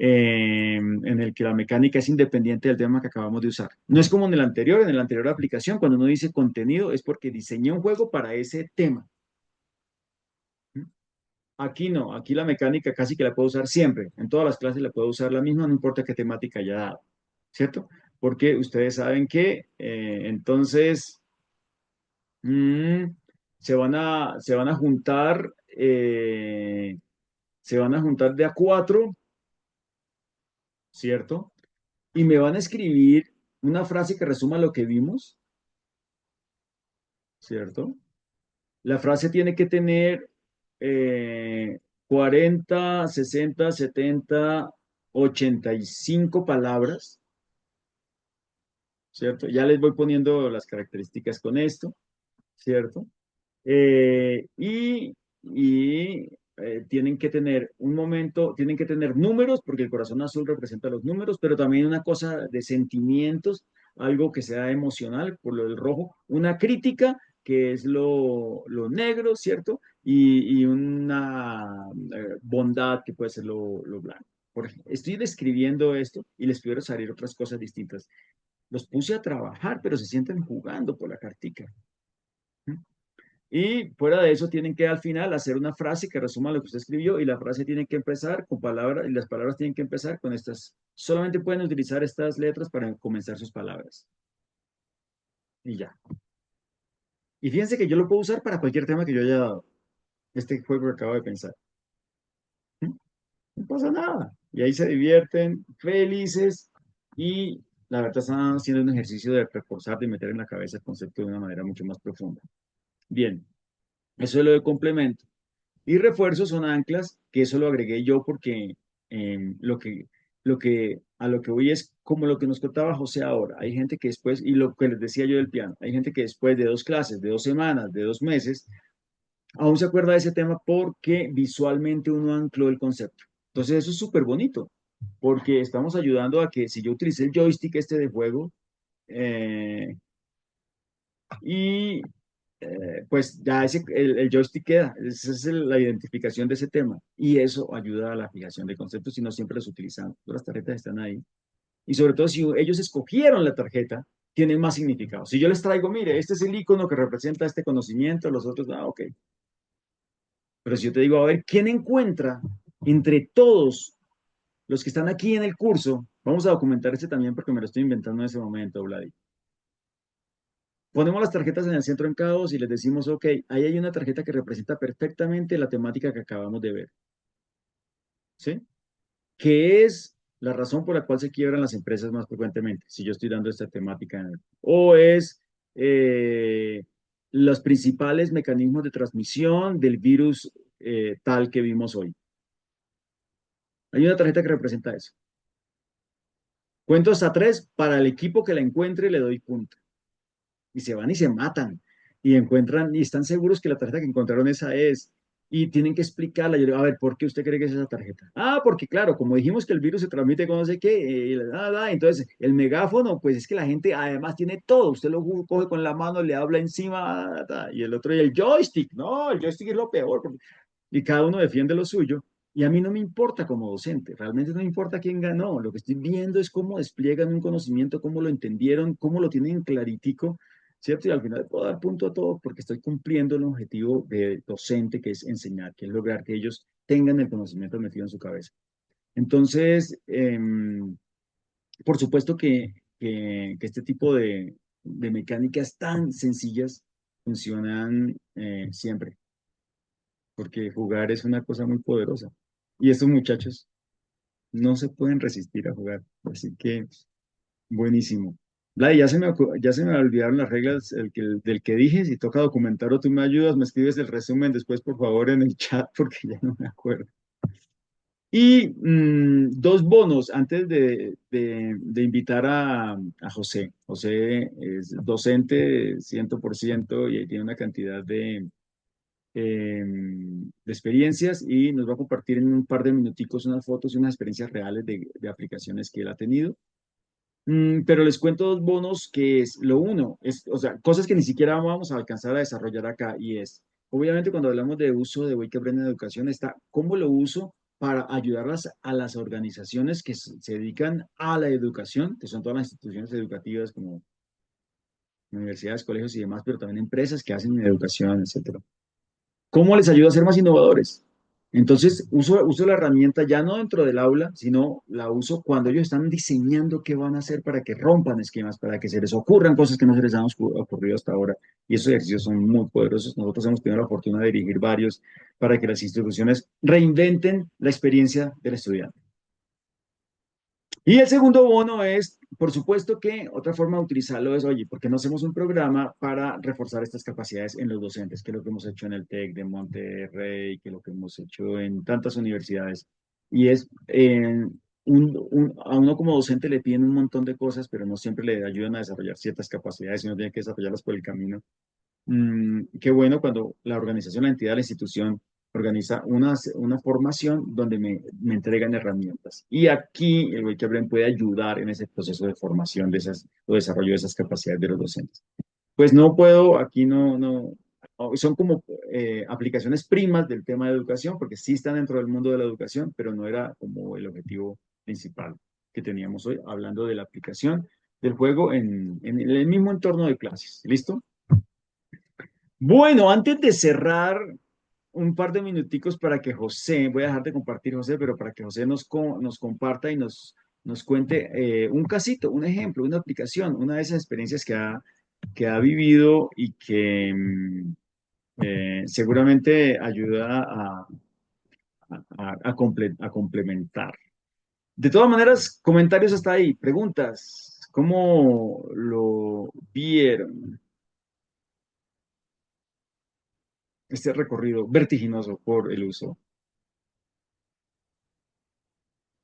en el que la mecánica es independiente del tema que acabamos de usar. No es como en el anterior aplicación, cuando uno dice contenido es porque diseñé un juego para ese tema. Aquí no, aquí la mecánica casi que la puedo usar siempre. En todas las clases la puedo usar la misma, no importa qué temática haya dado, ¿cierto? Porque ustedes saben que entonces mm, se van a juntar, se van a juntar de a cuatro, ¿cierto? Y me van a escribir una frase que resuma lo que vimos, ¿cierto? La frase tiene que tener 40, 60, 70, 85 palabras, ¿cierto? Ya les voy poniendo las características con esto, ¿cierto? Y tienen que tener un momento, tienen que tener números, porque el corazón azul representa los números, pero también una cosa de sentimientos, algo que sea emocional, por lo del rojo, una crítica, que es lo negro, ¿cierto? Y una bondad, que puede ser lo blanco. Por ejemplo, estoy describiendo esto y les quiero salir otras cosas distintas. Los puse a trabajar, pero se sienten jugando por la cartica. Y fuera de eso tienen que al final hacer una frase que resuma lo que usted escribió y la frase tiene que empezar con palabras y las palabras tienen que empezar con estas. Solamente pueden utilizar estas letras para comenzar sus palabras. Y ya. Y fíjense que yo lo puedo usar para cualquier tema que yo haya dado. Este juego que acabo de pensar. ¿Mm? No pasa nada. Y ahí se divierten, felices y la verdad están haciendo un ejercicio de reforzar, de meter en la cabeza el concepto de una manera mucho más profunda. Bien, eso es lo de complemento. Y refuerzos son anclas, que eso lo agregué yo porque a lo que voy es como lo que nos contaba José ahora. Hay gente que después, y lo que les decía yo del piano, hay gente que después de 2 clases, de 2 semanas, de 2 meses, aún se acuerda de ese tema porque visualmente uno ancló el concepto. Entonces eso es súper bonito, porque estamos ayudando a que si yo utilicé el joystick este de juego, eh, y pues ya el joystick queda, esa es la identificación de ese tema y eso ayuda a la fijación de conceptos si no siempre los utilizamos. Las tarjetas están ahí y sobre todo si ellos escogieron la tarjeta, tienen más significado. Si yo les traigo, mire, este es el icono que representa este conocimiento, los otros, ok. Pero si yo te digo, a ver, ¿quién encuentra entre todos los que están aquí en el curso? Vamos a documentar este también porque me lo estoy inventando en ese momento, Vladi. Ponemos las tarjetas en el centro en caos y les decimos, ok, ahí hay una tarjeta que representa perfectamente la temática que acabamos de ver, ¿sí? ¿Qué es la razón por la cual se quiebran las empresas más frecuentemente? Si yo estoy dando esta temática. O es los principales mecanismos de transmisión del virus tal que vimos hoy. Hay una tarjeta que representa eso. Cuento hasta 3, para el equipo que la encuentre le doy punto. Y se van y se matan y encuentran y están seguros que la tarjeta que encontraron esa es y tienen que explicarla. Yo le digo, a ver, ¿por qué usted cree que es esa tarjeta? Ah, porque claro, como dijimos que el virus se transmite con no sé qué, nada, entonces el megáfono, pues es que la gente además tiene todo, usted lo coge con la mano, le habla encima, y el otro, y el joystick, no, el joystick es lo peor, y cada uno defiende lo suyo. Y a mí no me importa como docente, realmente no me importa quién ganó, lo que estoy viendo es cómo despliegan un conocimiento, cómo lo entendieron, cómo lo tienen claritico, ¿cierto? Y al final puedo dar punto a todo porque estoy cumpliendo el objetivo de docente, que es enseñar, que es lograr que ellos tengan el conocimiento metido en su cabeza. Entonces, por supuesto que este tipo de mecánicas tan sencillas funcionan siempre, porque jugar es una cosa muy poderosa. Y estos muchachos no se pueden resistir a jugar, así que buenísimo. Vlad, ya se me olvidaron las reglas del que dije. Si toca documentar o tú me ayudas, me escribes el resumen después, por favor, en el chat, porque ya no me acuerdo. Y 2 bonos antes de invitar a José. José es docente 100% y tiene una cantidad de experiencias y nos va a compartir en un par de minuticos unas fotos y unas experiencias reales de aplicaciones que él ha tenido. Pero les cuento 2 bonos que es lo uno, es, o sea, cosas que ni siquiera vamos a alcanzar a desarrollar acá y es, obviamente cuando hablamos de uso de Wake Up Brain en educación está cómo lo uso para ayudarlas a las organizaciones que se dedican a la educación, que son todas las instituciones educativas como universidades, colegios y demás, pero también empresas que hacen educación, etcétera. ¿Cómo les ayuda a ser más innovadores? Entonces, uso la herramienta ya no dentro del aula, sino la uso cuando ellos están diseñando qué van a hacer para que rompan esquemas, para que se les ocurran cosas que no se les han ocurrido hasta ahora. Y esos ejercicios son muy poderosos. Nosotros hemos tenido la fortuna de dirigir varios para que las instituciones reinventen la experiencia del estudiante. Y el segundo bono es, por supuesto que otra forma de utilizarlo es, oye, ¿por qué no hacemos un programa para reforzar estas capacidades en los docentes? Que es lo que hemos hecho en el TEC de Monterrey, que es lo que hemos hecho en tantas universidades. Y es, a uno como docente le piden un montón de cosas, pero no siempre le ayudan a desarrollar ciertas capacidades y uno tiene que desarrollarlas por el camino. Qué bueno cuando la organización, la entidad, la institución organiza una formación donde me entregan herramientas. Y aquí el Wake Up Brain puede ayudar en ese proceso de formación de esas, o desarrollo de esas capacidades de los docentes. Pues no puedo, aquí son como aplicaciones primas del tema de educación, porque sí están dentro del mundo de la educación, pero no era como el objetivo principal que teníamos hoy, hablando de la aplicación del juego en el mismo entorno de clases. ¿Listo? Bueno, antes de cerrar, un par de minuticos para que José, voy a dejar de compartir, José, pero para que José nos comparta y nos cuente un casito, un ejemplo, una aplicación, una de esas experiencias que ha vivido y que seguramente ayuda a complementar. De todas maneras, comentarios hasta ahí, preguntas, ¿cómo lo vieron este recorrido vertiginoso por el uso?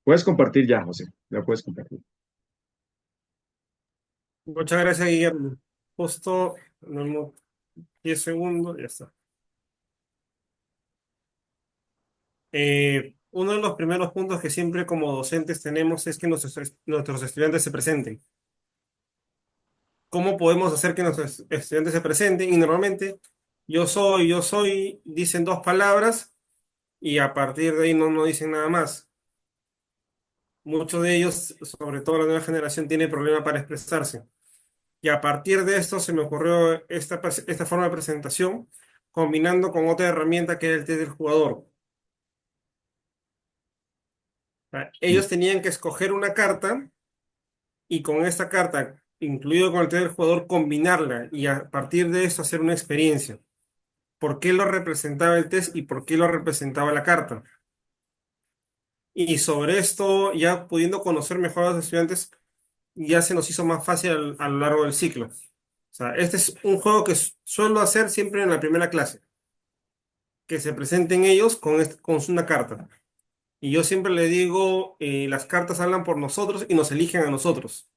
Puedes compartir ya, José, ya puedes compartir. Muchas gracias, Guillermo. Justo en unos 10 segundos, ya está. Uno de los primeros puntos que siempre como docentes tenemos es que nuestros estudiantes se presenten. ¿Cómo podemos hacer que nuestros estudiantes se presenten? Y normalmente yo soy, dicen dos palabras y a partir de ahí no dicen nada más. Muchos de ellos, sobre todo la nueva generación, tiene problema para expresarse. Y a partir de esto se me ocurrió esta forma de presentación, combinando con otra herramienta que era el test del jugador. Ellos tenían que escoger una carta y con esta carta, incluido con el test del jugador, combinarla y a partir de eso hacer una experiencia. ¿Por qué lo representaba el test y por qué lo representaba la carta? Y sobre esto, ya pudiendo conocer mejor a los estudiantes, ya se nos hizo más fácil a lo largo del ciclo. O sea, este es un juego que suelo hacer siempre en la primera clase, que se presenten ellos con una carta. Y yo siempre le digo, las cartas hablan por nosotros y nos eligen a nosotros.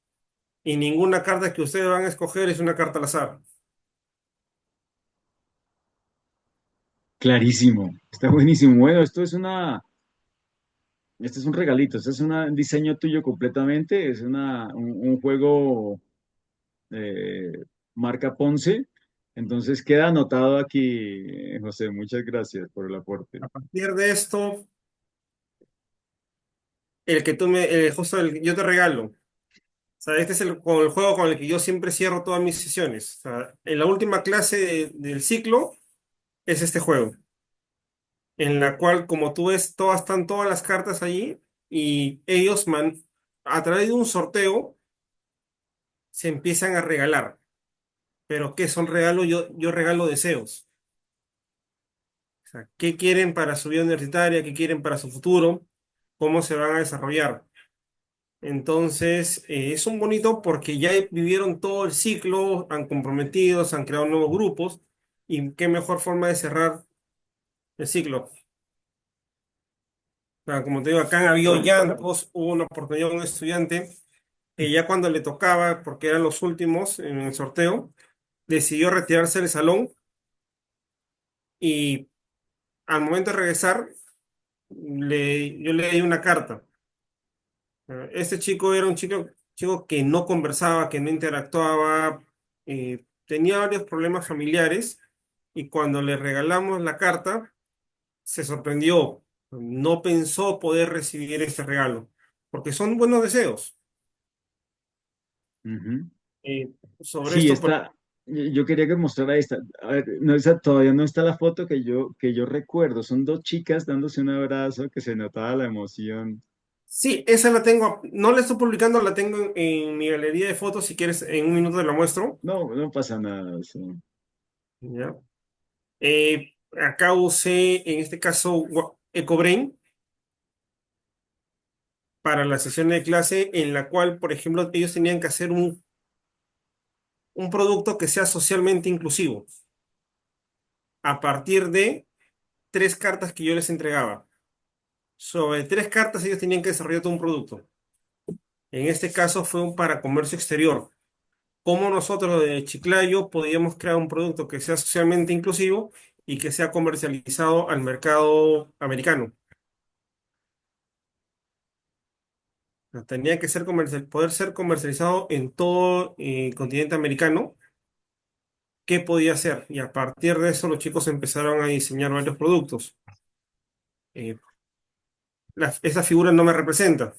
Y ninguna carta que ustedes van a escoger es una carta al azar. Clarísimo, está buenísimo. Bueno, este es un regalito, este es un diseño tuyo completamente, es un juego eh, marca Ponce. Entonces queda anotado aquí, José, muchas gracias por el aporte. A partir de esto, el que justo yo te regalo. O sea, este es el juego con el que yo siempre cierro todas mis sesiones. O sea, en la última clase del ciclo es este juego, en la cual, como tú ves, están todas las cartas allí y ellos, a través de un sorteo, se empiezan a regalar. Pero ¿qué son regalos? Yo regalo deseos. O sea, ¿qué quieren para su vida universitaria? ¿Qué quieren para su futuro? ¿Cómo se van a desarrollar? Entonces, es un bonito porque ya vivieron todo el ciclo, han comprometido, se han creado nuevos grupos y qué mejor forma de cerrar el ciclo. O sea, como te digo, acá han habido llantos, hubo una oportunidad de un estudiante que ya cuando le tocaba, porque eran los últimos en el sorteo, decidió retirarse del salón y al momento de regresar, yo le di una carta. Este chico era un chico que no conversaba, que no interactuaba, tenía varios problemas familiares y cuando le regalamos la carta, se sorprendió, no pensó poder recibir este regalo, porque son buenos deseos. Ujú. Eh, sobre Sí, esto, está. Yo quería que mostrara esta. A ver, no, todavía no está la foto que yo recuerdo. Son dos chicas dándose un abrazo que se notaba la emoción. Sí, esa la tengo, no la estoy publicando, la tengo en mi galería de fotos, si quieres en un minuto te la muestro. No, no pasa nada. Sí. ¿Ya? Acá usé, en este caso, EcoBrain para la sesión de clase en la cual, por ejemplo, ellos tenían que hacer un producto que sea socialmente inclusivo a partir de tres cartas que yo les entregaba. Sobre tres cartas ellos tenían que desarrollar todo un producto. En este caso fue un para comercio exterior. ¿Cómo nosotros de Chiclayo podíamos crear un producto que sea socialmente inclusivo y que sea comercializado al mercado americano? Tenía que ser poder ser comercializado en todo el continente americano. ¿Qué podía hacer? Y a partir de eso los chicos empezaron a diseñar varios productos. Eh, esa figura no me representa.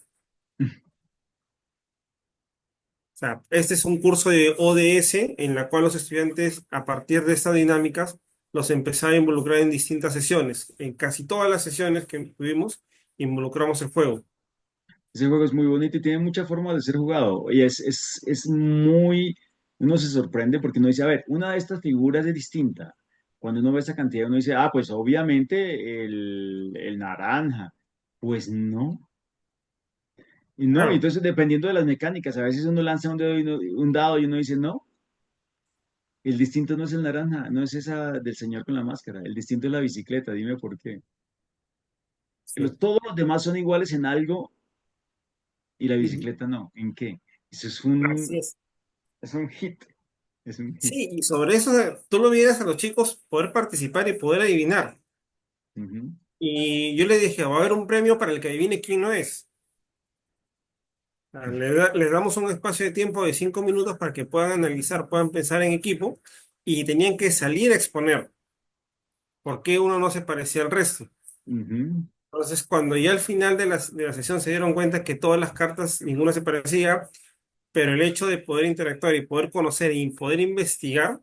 O sea, este es un curso de ODS en la cual los estudiantes, a partir de estas dinámicas, los empezaron a involucrar en distintas sesiones. En casi todas las sesiones que tuvimos, involucramos el juego. Ese juego es muy bonito y tiene muchas formas de ser jugado. Y es muy, uno se sorprende porque uno dice, a ver, una de estas figuras es distinta. Cuando uno ve esa cantidad, uno dice, ah, pues obviamente el naranja. Pues no. Y no, y Claro, entonces dependiendo de las mecánicas, a veces uno lanza un dedo un dado y uno dice, no, el distinto no es el naranja, no es esa del señor con la máscara, el distinto es la bicicleta, dime por qué. sí, Todos los demás son iguales en algo y la ujú, bicicleta no. ¿En qué? Eso así es. es un hit, es un hit. Sí, y sobre eso tú lo vieras a los chicos poder participar y poder adivinar. Ujú. Y yo les dije, va a haber un premio para el que adivine quién no es. Les damos un espacio de tiempo de 5 minutos para que puedan analizar, puedan pensar en equipo y tenían que salir a exponer por qué uno no se parecía al resto. Ujú. Entonces, cuando ya al final de la sesión se dieron cuenta que todas las cartas, ninguna se parecía, pero el hecho de poder interactuar y poder conocer y poder investigar,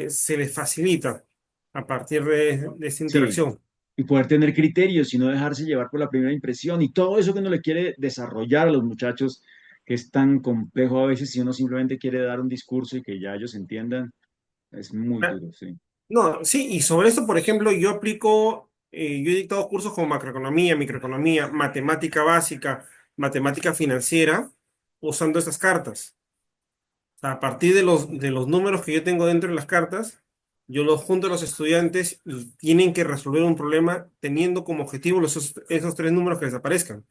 se les facilita a partir de esta Sí, interacción. y poder tener criterios y no dejarse llevar por la primera impresión y todo eso que uno le quiere desarrollar a los muchachos, que es tan complejo a veces si uno simplemente quiere dar un discurso y que ya ellos entiendan, es muy Ah, duro, sí. no, sí, y sobre esto, por ejemplo, yo aplico, yo he dictado cursos como macroeconomía, microeconomía, matemática básica, matemática financiera, usando estas cartas. O sea, a partir de los números que yo tengo dentro de las cartas, yo los junto a los estudiantes y tienen que resolver un problema teniendo como objetivo esos tres números que les aparezcan.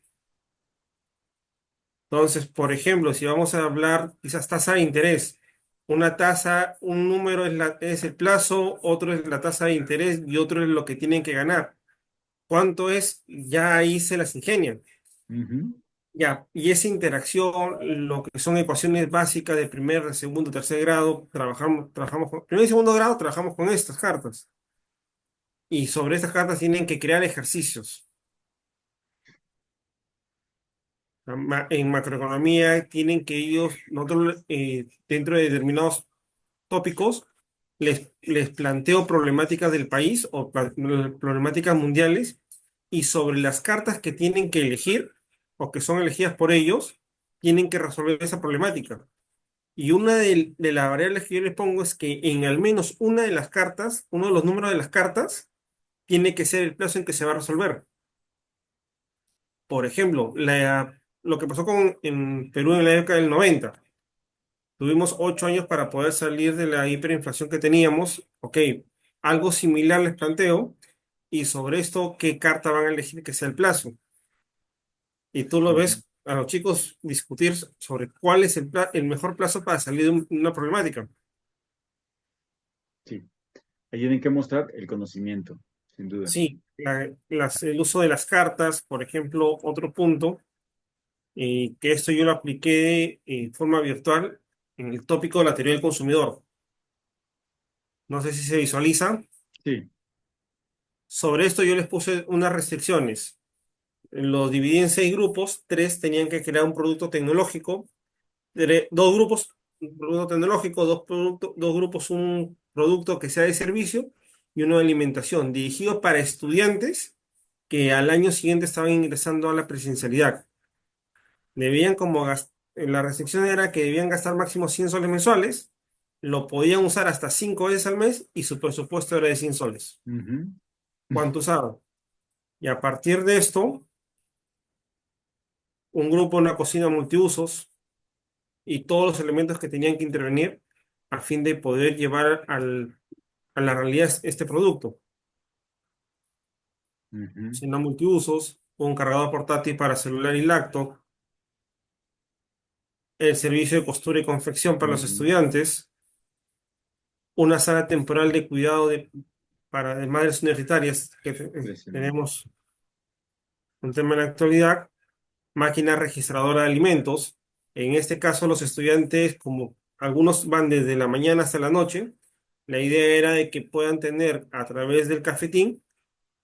Entonces, por ejemplo, si vamos a hablar quizás tasa de interés, una tasa, un número es el plazo, otro es la tasa de interés y otro es lo que tienen que ganar. ¿Cuánto es? Ya ahí se las ingenian. Ujú. Ya, y esa interacción, lo que son ecuaciones básicas de primer, segundo, tercer grado, trabajamos con, primer y segundo grado trabajamos con estas cartas. Y sobre estas cartas tienen que crear ejercicios. En macroeconomía tienen que ellos, nosotros dentro de determinados tópicos, les planteo problemáticas del país o problemáticas mundiales y sobre las cartas que tienen que elegir o que son elegidas por ellos, tienen que resolver esa problemática. Y una de las variables que yo les pongo es que en al menos una de las cartas, uno de los números de las cartas, tiene que ser el plazo en que se va a resolver. Por ejemplo, lo que pasó en Perú en la época del 90. Tuvimos 8 años para poder salir de la hiperinflación que teníamos. Ok, algo similar les planteo. Y sobre esto, ¿qué carta van a elegir que sea el plazo? Y tú lo Ujú. ves a los chicos discutir sobre cuál es el mejor plazo para salir de una problemática. Sí, ahí tienen que mostrar el conocimiento, sin duda. Sí, el uso de las cartas, por ejemplo, otro punto, que esto yo lo apliqué en forma virtual en el tópico de la teoría del consumidor. No sé si se visualiza. Sí. Sobre esto yo les puse unas restricciones. Los dividí en 6 grupos, tres tenían que crear un producto tecnológico, dos grupos un producto tecnológico, dos grupos, un producto que sea de servicio y uno de alimentación, dirigido para estudiantes que al año siguiente estaban ingresando a la presencialidad. Debían la restricción era que debían gastar máximo 100 soles mensuales, lo podían usar hasta 5 veces al mes y su presupuesto era de 100 soles. Ujú. ¿Cuánto usaron? Y a partir de esto, un grupo, una cocina multiusos y todos los elementos que tenían que intervenir a fin de poder llevar a la realidad este producto. Ujú. Cocina multiusos, un cargador portátil para celular y laptop, el servicio de costura y confección para los Ujú. estudiantes, una sala temporal de cuidado para de madres universitarias, que Impresionante. tenemos un tema en la actualidad, máquina registradora de alimentos. En este caso, los estudiantes, como algunos van desde la mañana hasta la noche, la idea era de que puedan tener a través del cafetín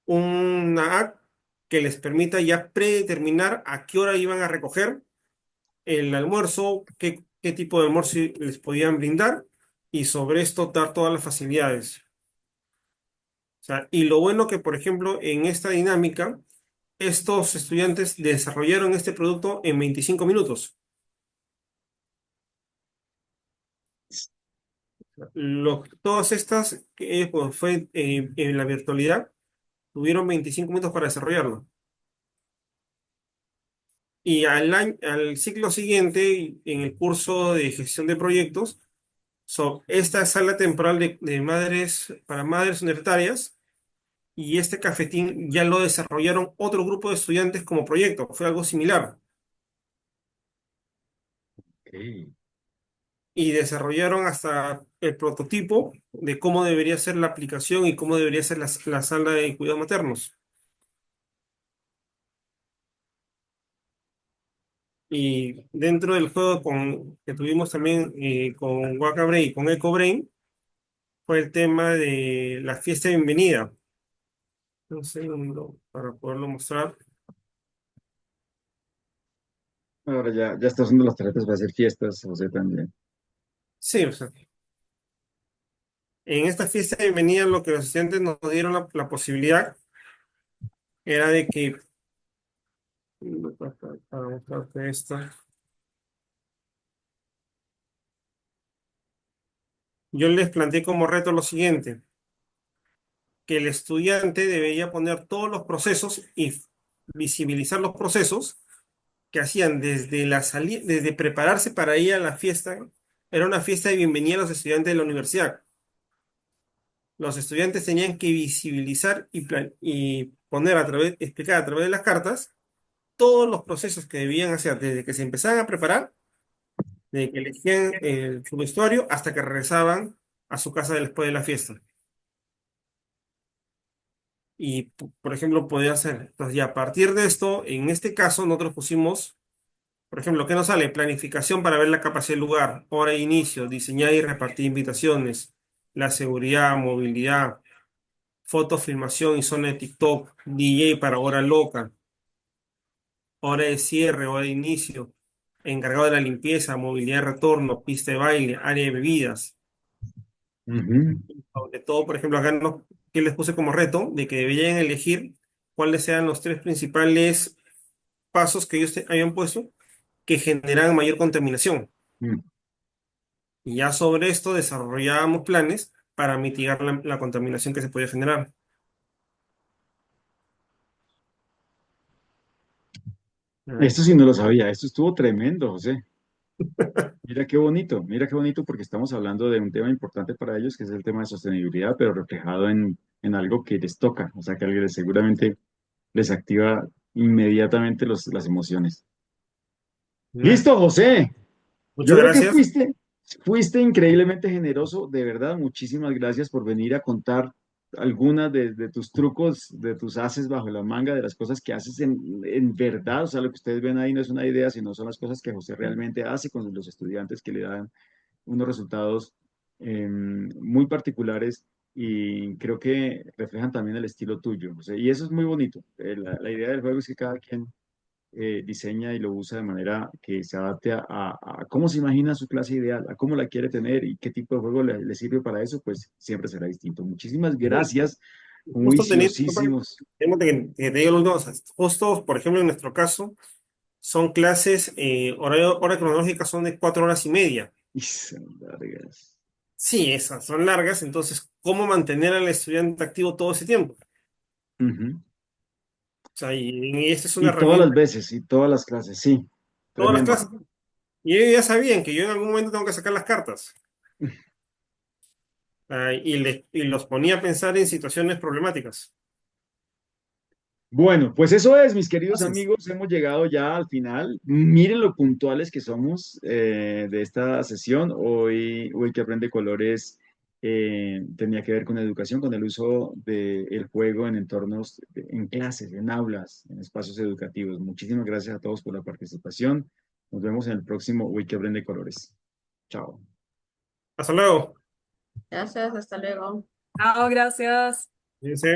una app que les permita ya predeterminar a qué hora iban a recoger el almuerzo, qué tipo de almuerzo les podían brindar y sobre esto dar todas las facilidades. O sea, y lo bueno que, por ejemplo, en esta dinámica, estos estudiantes desarrollaron este producto en 25 minutos. Todas estas, pues, fue en la virtualidad, tuvieron 25 minutos para desarrollarlo. Y al ciclo siguiente, en el curso de gestión de proyectos, esta sala temporal de madres para madres universitarias y este cafetín ya lo desarrollaron otro grupo de estudiantes como proyecto. Fue algo similar. Ok. Y desarrollaron hasta el prototipo de cómo debería ser la aplicación y cómo debería ser la sala de cuidados maternos. Y dentro del juego que tuvimos también con Wakabrain y con EcoBrain fue el tema de la fiesta de bienvenida. Un segundo para poderlo mostrar. Ahora ya está usando las tarjetas para hacer fiestas, José también. Sí, o sea, en esta fiesta de bienvenida lo que los estudiantes nos dieron la posibilidad era de que, para mostrarte esta, yo les planteé como reto lo siguiente, que el estudiante debería poner todos los procesos y visibilizar los procesos que hacían desde la salida, desde prepararse para ir a la fiesta. Era una fiesta de bienvenida a los estudiantes de la universidad. Los estudiantes tenían que visibilizar y poner explicar a través de las cartas todos los procesos que debían hacer desde que se empezaban a preparar, desde que elegían su vestuario hasta que regresaban a su casa después de la fiesta. Y, por ejemplo, podía hacer. Entonces, ya a partir de esto, en este caso, nosotros pusimos, por ejemplo, ¿qué nos sale? Planificación para ver la capacidad del lugar, hora de inicio, diseñar y repartir invitaciones, la seguridad, movilidad, foto, filmación y zona de TikTok, DJ para hora loca, hora de cierre, hora de inicio, encargado de la limpieza, movilidad de retorno, pista de baile, área de bebidas. Ujú. Sobre todo, por ejemplo, acá que les puse como reto de que deberían elegir cuáles sean los tres principales pasos que ellos habían puesto que generan mayor contaminación. Mm. Y ya sobre esto desarrollábamos planes para mitigar la contaminación que se podía generar. Ah, Esto sí no lo sabía, esto estuvo tremendo, José. Mira qué bonito porque estamos hablando de un tema importante para ellos, que es el tema de sostenibilidad, pero reflejado en algo que les toca, o sea, que seguramente les activa inmediatamente las emociones. ah. Listo, José. Yo Muchas creo que gracias. fuiste increíblemente generoso, de verdad. Muchísimas gracias por venir a contar algunas de tus trucos, de tus haces bajo la manga, de las cosas que haces en verdad. O sea, lo que ustedes ven ahí no es una idea, sino son las cosas que José realmente hace con los estudiantes que le dan unos resultados muy particulares y creo que reflejan también el estilo tuyo. José. Y eso es muy bonito. La idea del juego es que cada quien diseña y lo usa de manera que se adapte a cómo se imagina su clase ideal, a cómo la quiere tener y qué tipo de juego le sirve para eso, pues siempre será distinto. Muchísimas gracias, Justo teniendo, juiciosísimos. tenemos que te digo lo último, o sea, justo, por ejemplo, en nuestro caso, son clases, hora cronológica son de 4 horas y media. Y son largas. Sí, esas son largas, entonces, ¿cómo mantener al estudiante activo todo ese tiempo? Ujú. O sea, y esta es una Y todas las herramienta, veces, y todas las clases, sí, todas las tremendo. clases. Y ellos ya sabían que yo en algún momento tengo que sacar las cartas. Y los ponía a pensar en situaciones problemáticas. Bueno, pues eso es, mis queridos Entonces, amigos, hemos llegado ya al final. Miren lo puntuales que somos de esta sesión. Hoy que aprende colores tenía que ver con educación, con el uso del juego en entornos, en clases, en aulas, en espacios educativos. Muchísimas gracias a todos por la participación. Nos vemos en el próximo Hoy que aprende colores. Chao. hasta luego. Gracias, hasta luego. Chao, gracias. Cuídense.